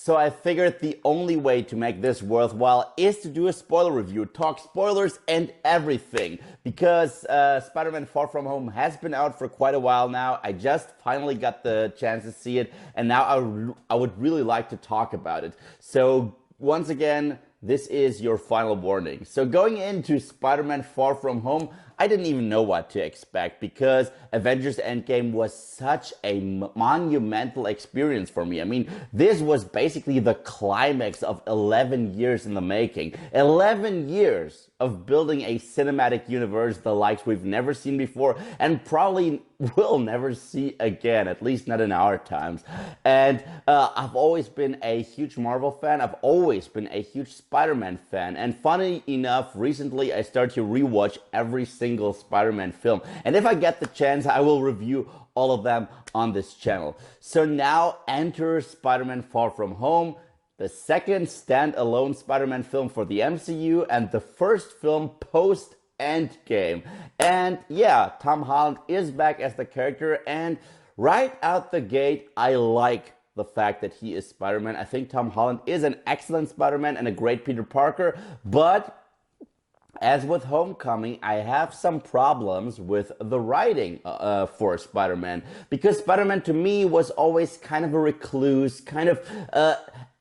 So I figured the only way to make this worthwhile is to do a spoiler review, talk spoilers and everything. Because Spider-Man Far From Home has been out for quite a while now. I just finally got the chance to see it, and now I would really like to talk about it. So once again, this is your final warning. So going into Spider-Man Far From Home, I didn't even know what to expect because Avengers Endgame was such a monumental experience for me. I mean, this was basically the climax of 11 years in the making. 11 years of building a cinematic universe the likes we've never seen before and probably will never see again, at least not in our times. And I've always been a huge Marvel fan. I've always been a huge Spider-Man fan. And funny enough, recently I started to rewatch every single Spider-Man film. And if I get the chance, I will review all of them on this channel. So now enter Spider-Man Far From Home, the second standalone Spider-Man film for the MCU and the first film post Endgame. And yeah, Tom Holland is back as the character, and right out the gate, I like the fact that he is Spider-Man. I think Tom Holland is an excellent Spider-Man and a great Peter Parker, but as with Homecoming, I have some problems with the writing for Spider-Man, because Spider-Man to me was always kind of a recluse, kind of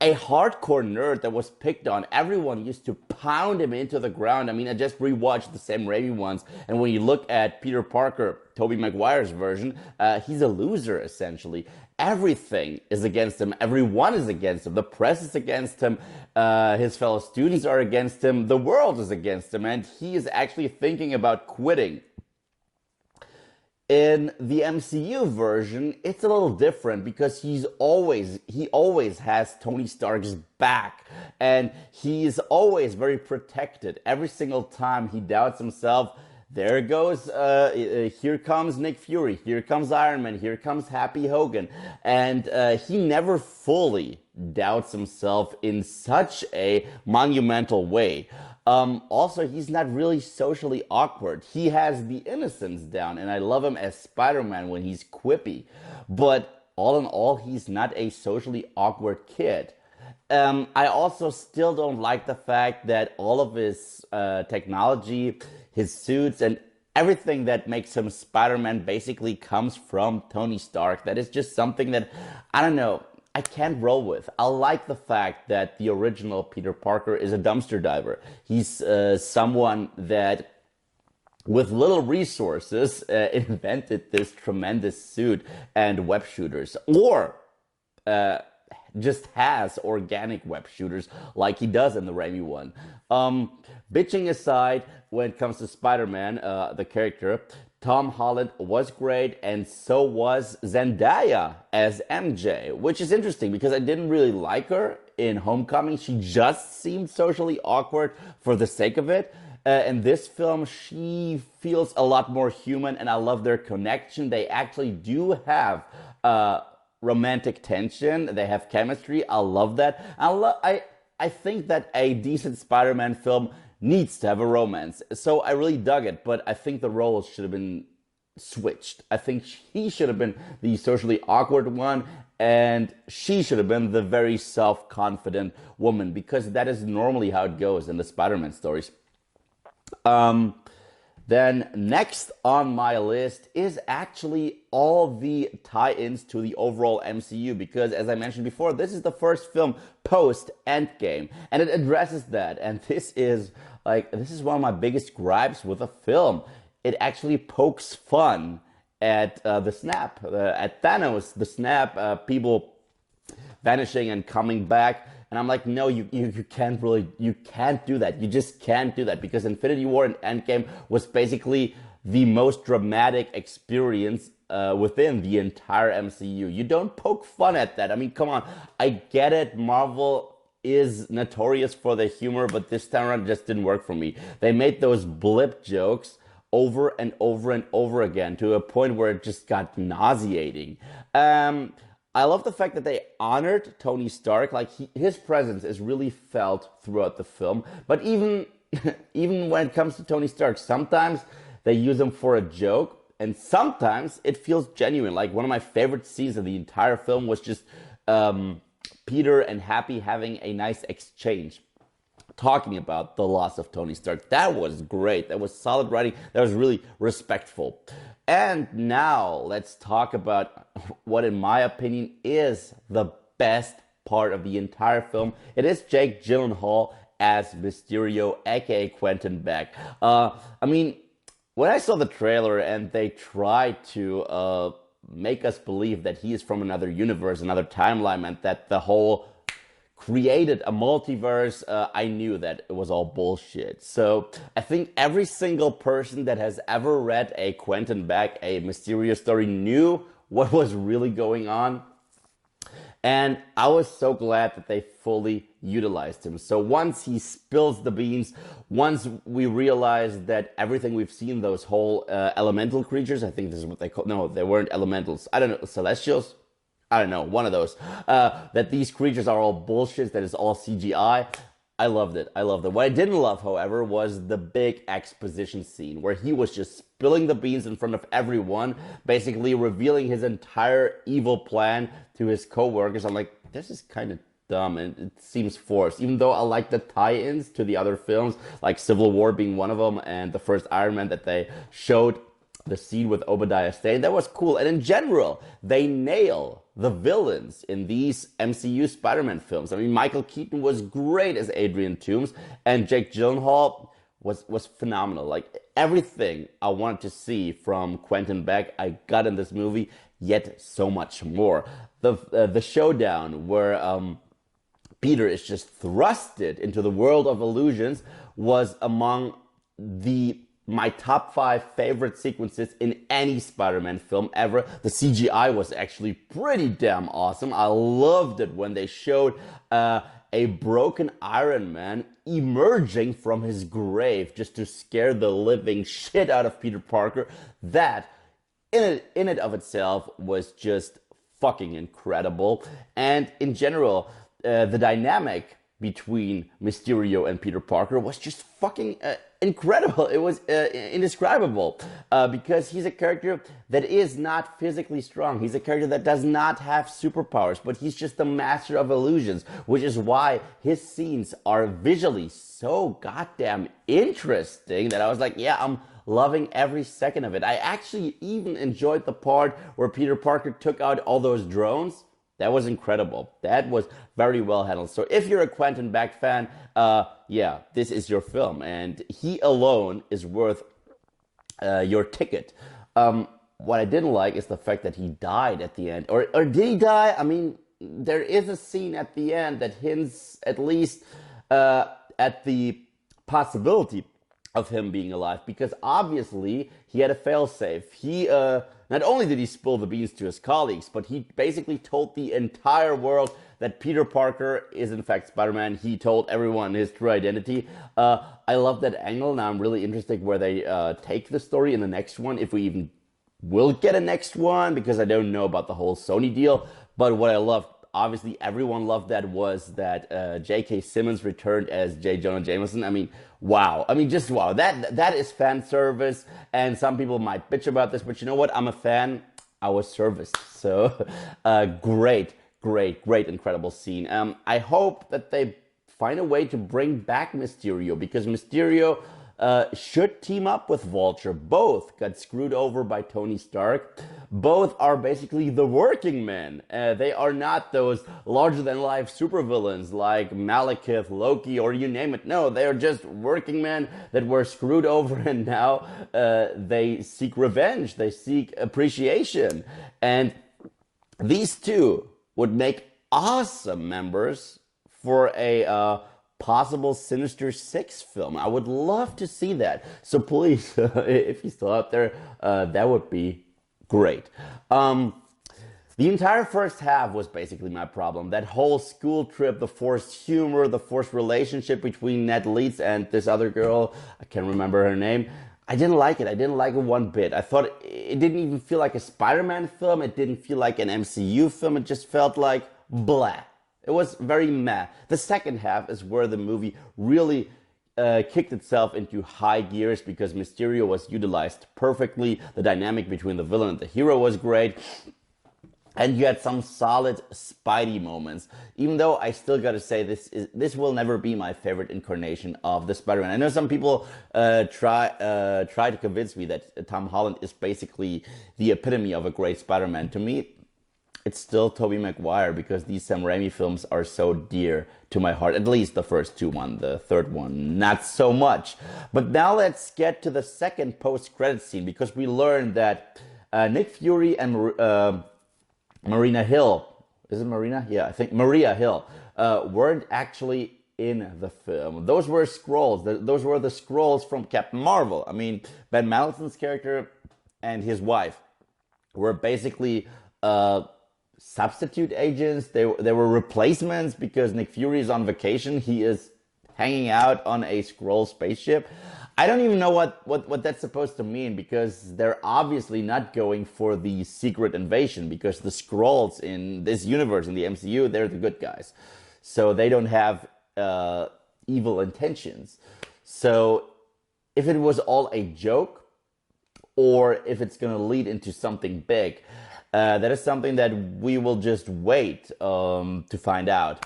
a hardcore nerd that was picked on. Everyone used to pound him into the ground. I mean, I just rewatched the Sam Raimi ones, and when you look at Peter Parker, Tobey Maguire's version, he's a loser, essentially. Everything is against him. Everyone is against him. The press is against him. His fellow students are against him. The world is against him, and he is actually thinking about quitting. In the MCU version, it's a little different because he always has Tony Stark's back, and he's always very protected. Every single time he doubts himself, there goes, here comes Nick Fury, here comes Iron Man, here comes Happy Hogan. And he never fully doubts himself in such a monumental way. Also, he's not really socially awkward. He has the innocence down, and I love him as Spider-Man when he's quippy. But all in all, he's not a socially awkward kid. I also still don't like the fact that all of his technology, his suits, and everything that makes him Spider-Man basically comes from Tony Stark. That is just something that, I don't know, I can't roll with. I like the fact that the original Peter Parker is a dumpster diver. He's someone that, with little resources, invented this tremendous suit and web shooters. Or just has organic web shooters like he does in the Raimi one. Bitching aside, when it comes to Spider-Man, the character, Tom Holland was great, and so was Zendaya as MJ, which is interesting because I didn't really like her in Homecoming. She just seemed socially awkward for the sake of it. In this film, she feels a lot more human, and I love their connection. They actually do have romantic tension. They have chemistry. I love that. I think that a decent Spider-Man film needs to have a romance. So I really dug it, but I think the roles should have been switched. I think he should have been the socially awkward one, and she should have been the very self-confident woman, because that is normally how it goes in the Spider-Man stories. Then next on my list is actually all the tie-ins to the overall MCU, because as I mentioned before, this is the first film post Endgame, and it addresses that. And this is one of my biggest gripes with a film. It actually pokes fun at the snap, at Thanos, the snap, people vanishing and coming back. And I'm like, no, you can't do that. You just can't do that, because Infinity War and Endgame was basically the most dramatic experience within the entire MCU. You don't poke fun at that. I mean, come on. I get it. Marvel is notorious for the humor, but this time around it just didn't work for me. They made those blip jokes over and over and over again to a point where it just got nauseating. I love the fact that they honored Tony Stark. Like, his presence is really felt throughout the film. But even when it comes to Tony Stark, sometimes they use him for a joke, and sometimes it feels genuine. Like, one of my favorite scenes of the entire film was just Peter and Happy having a nice exchange talking about the loss of Tony Stark. That was great. That was solid writing. That was really respectful. And now let's talk about what, in my opinion, is the best part of the entire film. It is Jake Gyllenhaal as Mysterio, aka Quentin Beck. I mean, when I saw the trailer and they tried to make us believe that he is from another universe, another timeline, and that the whole created a multiverse, I knew that it was all bullshit. So I think every single person that has ever read a Quentin Beck, a Mysterio story, knew what was really going on. And I was so glad that they fully utilized him. So once he spills the beans, once we realize that everything we've seen, those whole elemental creatures, I think this is what they call, no, they weren't elementals. I don't know, celestials? I don't know, one of those. That these creatures are all bullshit, that is all CGI. I loved it. I loved it. What I didn't love, however, was the big exposition scene where he was just spilling the beans in front of everyone, basically revealing his entire evil plan to his co-workers. I'm like, this is kind of dumb and it seems forced, even though I like the tie-ins to the other films, like Civil War being one of them, and the first Iron Man that they showed the scene with Obadiah Stane. That was cool. And in general, they nail the villains in these MCU Spider-Man films. I mean, Michael Keaton was great as Adrian Toomes, and Jake Gyllenhaal was phenomenal. Like, everything I wanted to see from Quentin Beck, I got in this movie, yet so much more. The showdown where Peter is just thrusted into the world of illusions was among my top 5 favorite sequences in any Spider-Man film ever. The CGI was actually pretty damn awesome. I loved it when they showed a broken Iron Man emerging from his grave just to scare the living shit out of Peter Parker. That, in it of itself, was just fucking incredible. And in general, the dynamic between Mysterio and Peter Parker was just fucking incredible. It was indescribable because he's a character that is not physically strong. He's a character that does not have superpowers, but he's just the master of illusions, which is why his scenes are visually so goddamn interesting that I was like, yeah, I'm loving every second of it. I actually even enjoyed the part where Peter Parker took out all those drones. That was incredible. That was very well handled. So if you're a Quentin Beck fan, yeah, this is your film. And he alone is worth your ticket. What I didn't like is the fact that he died at the end. Or did he die? I mean, there is a scene at the end that hints at least at the possibility of him being alive. Because obviously he had a failsafe. He not only did he spill the beans to his colleagues, but he basically told the entire world that Peter Parker is in fact Spider-Man. He told everyone his true identity. I love that angle. Now I'm really interested where they take the story in the next one, if we even will get a next one, because I don't know about the whole Sony deal. But what I loved, obviously everyone loved that, was that J.K. Simmons returned as J. Jonah Jameson. I mean, wow. I mean, just wow. That is fan service, and some people might bitch about this, but you know what? I'm a fan. I was serviced. So, great, incredible scene. I hope that they find a way to bring back Mysterio, because Mysterio should team up with Vulture. Both got screwed over by Tony Stark. Both are basically the working men. They are not those larger-than-life supervillains like Malekith, Loki, or you name it. No, they are just working men that were screwed over, and now they seek revenge. They seek appreciation. And these two would make awesome members for a possible Sinister Six film. I would love to see that. So please, if you're still out there, that would be great. The entire first half was basically my problem. That whole school trip, the forced humor, the forced relationship between Ned Leeds and this other girl, I can't remember her name. I didn't like it. I didn't like it one bit. I thought it didn't even feel like a Spider-Man film. It didn't feel like an MCU film. It just felt like blah. It was very meh. The second half is where the movie really kicked itself into high gears, because Mysterio was utilized perfectly. The dynamic between the villain and the hero was great. and you had some solid Spidey moments. Even though I still gotta say this will never be my favorite incarnation of the Spider-Man. I know some people try to convince me that Tom Holland is basically the epitome of a great Spider-Man. To me, it's still Tobey Maguire because these Sam Raimi films are so dear to my heart. At least the first two one, the third one, not so much. But now let's get to the second post-credit scene because we learned that Nick Fury and Marina Hill, is it Marina? Yeah, I think Maria Hill, weren't actually in the film. Those were scrolls. Those were the scrolls from Captain Marvel. I mean, Ben Mendelsohn's character and his wife were basically substitute agents. They were replacements because Nick Fury is on vacation. He is hanging out on a Skrull spaceship. I don't even know what that's supposed to mean because they're obviously not going for the secret invasion because the Skrulls in this universe, in the MCU, they're the good guys. So they don't have evil intentions. So if it was all a joke or if it's going to lead into something big, that is something that we will just wait to find out.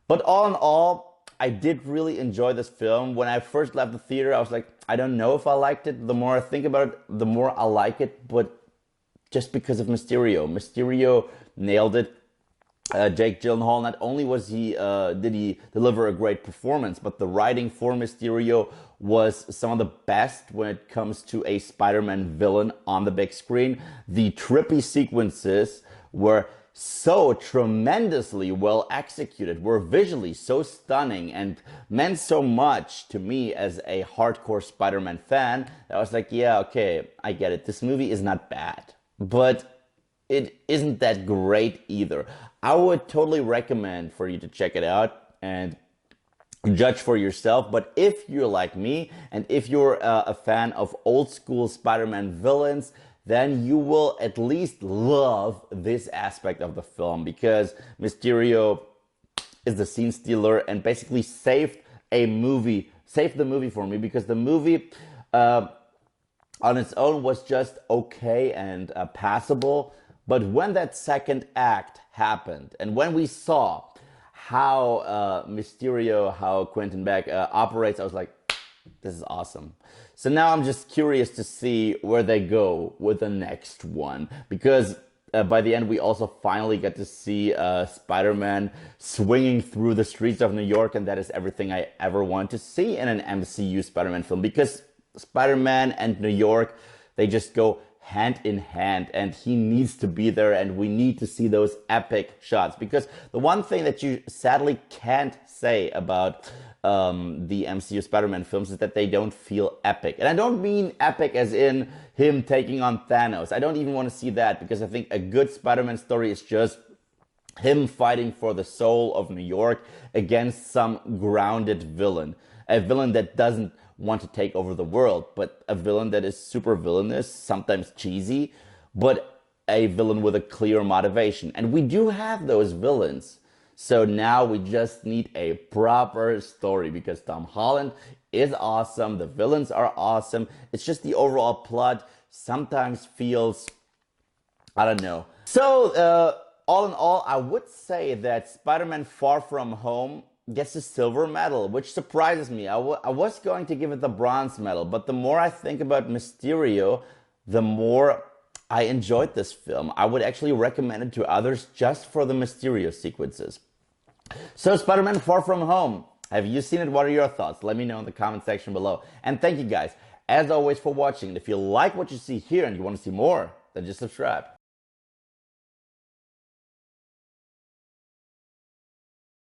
But all in all, I did really enjoy this film. When I first left the theater, I was like, I don't know if I liked it. The more I think about it, the more I like it. But just because of Mysterio. Mysterio nailed it. Jake Gyllenhaal, not only was he did he deliver a great performance, but the writing for Mysterio was some of the best when it comes to a Spider-Man villain on the big screen. The trippy sequences were so tremendously well executed, were visually so stunning and meant so much to me as a hardcore Spider-Man fan that I was like, yeah, okay, I get it. This movie is not bad, but it isn't that great either. I would totally recommend for you to check it out and judge for yourself. But if you're like me and if you're a fan of old school Spider-Man villains, then you will at least love this aspect of the film because Mysterio is the scene stealer and basically saved the movie for me because the movie on its own was just okay and passable. But when that second act happened and when we saw how Mysterio, how Quentin Beck operates, I was like, this is awesome. So now I'm just curious to see where they go with the next one. Because by the end, we also finally get to see Spider-Man swinging through the streets of New York. And that is everything I ever want to see in an MCU Spider-Man film. Because Spider-Man and New York, they just go hand in hand. And he needs to be there. And we need to see those epic shots. Because the one thing that you sadly can't say about the MCU Spider-Man films is that they don't feel epic. And I don't mean epic as in him taking on Thanos. I don't even want to see that because I think a good Spider-Man story is just him fighting for the soul of New York against some grounded villain. A villain that doesn't want to take over the world, but a villain that is super villainous, sometimes cheesy, but a villain with a clear motivation. And we do have those villains. So now we just need a proper story because Tom Holland is awesome. The villains are awesome. It's just the overall plot sometimes feels, I don't know. So all in all, I would say that Spider-Man Far From Home gets a silver medal, which surprises me. I was going to give it the bronze medal, but the more I think about Mysterio, the more I enjoyed this film. I would actually recommend it to others just for the Mysterio sequences. So Spider-Man Far From Home, have you seen it? What are your thoughts? Let me know in the comment section below. And thank you guys, as always, for watching. And if you like what you see here and you want to see more, then just subscribe.